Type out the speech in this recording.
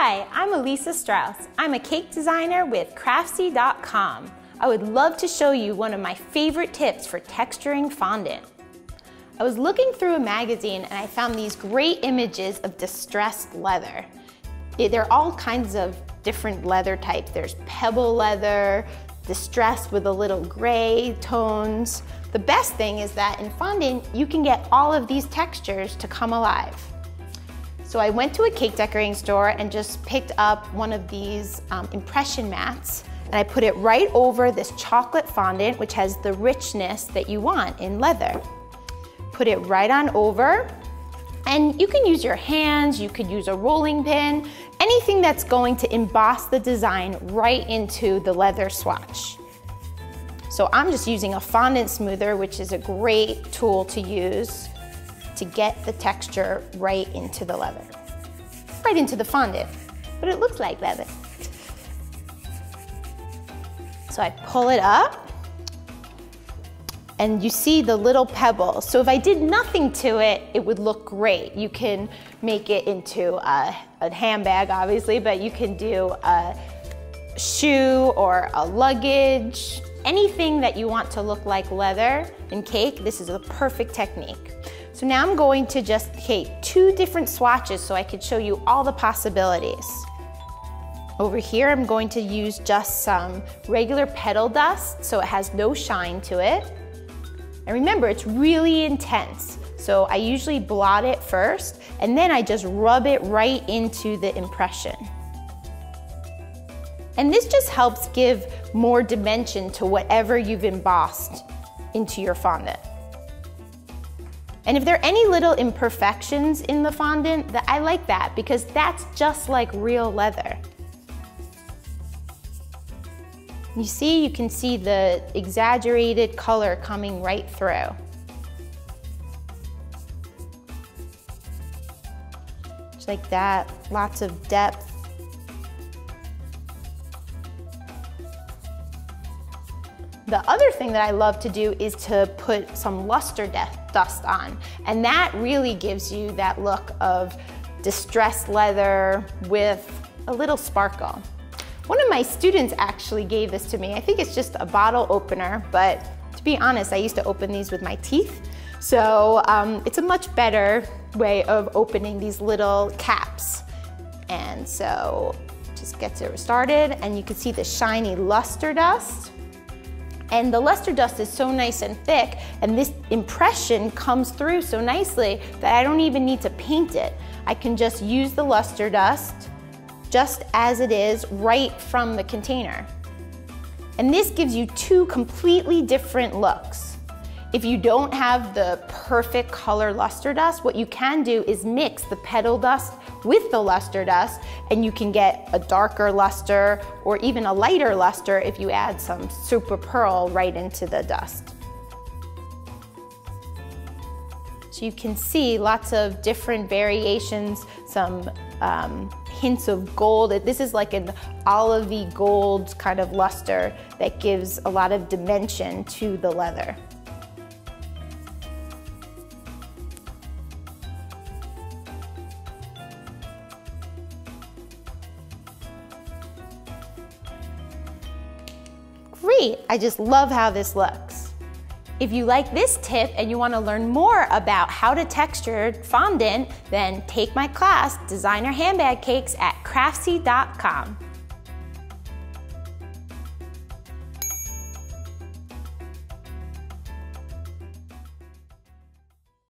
Hi, I'm Elisa Strauss. I'm a cake designer with Craftsy.com. I would love to show you one of my favorite tips for texturing fondant. I was looking through a magazine and I found these great images of distressed leather. There are all kinds of different leather types. There's pebble leather, distressed with a little gray tones. The best thing is that in fondant, you can get all of these textures to come alive. So I went to a cake decorating store and just picked up one of these impression mats, and I put it right over this chocolate fondant, which has the richness that you want in leather. Put it right on over, and you can use your hands, you could use a rolling pin, anything that's going to emboss the design right into the leather swatch. So I'm just using a fondant smoother, which is a great tool to use to get the texture right into the leather. Right into the fondant, but it looks like leather. So I pull it up, and you see the little pebbles. So if I did nothing to it, it would look great. You can make it into a handbag, obviously, but you can do a shoe or a luggage, anything that you want to look like leather in cake. This is a perfect technique. So now I'm going to just take 2 different swatches so I could show you all the possibilities. Over here, I'm going to use just some regular petal dust so it has no shine to it. And remember, it's really intense. So I usually blot it first, and then I just rub it right into the impression. And this just helps give more dimension to whatever you've embossed into your fondant. And if there are any little imperfections in the fondant, I like that because that's just like real leather. You see, you can see the exaggerated color coming right through. Just like that, lots of depth. The other thing that I love to do is to put some luster dust on, and that really gives you that look of distressed leather with a little sparkle. One of my students actually gave this to me. I think it's just a bottle opener, but to be honest, I used to open these with my teeth. So it's a much better way of opening these little caps. And so just gets it started, and you can see the shiny luster dust. And the luster dust is so nice and thick, and this impression comes through so nicely that I don't even need to paint it. I can just use the luster dust just as it is right from the container. And this gives you 2 completely different looks. If you don't have the perfect color luster dust, what you can do is mix the petal dust with the luster dust, and you can get a darker luster or even a lighter luster if you add some super pearl right into the dust. So you can see lots of different variations, some hints of gold. This is like an olivey gold kind of luster that gives a lot of dimension to the leather. Great, I just love how this looks. If you like this tip and you want to learn more about how to texture fondant, then take my class, Designer Handbag Cakes, at Craftsy.com.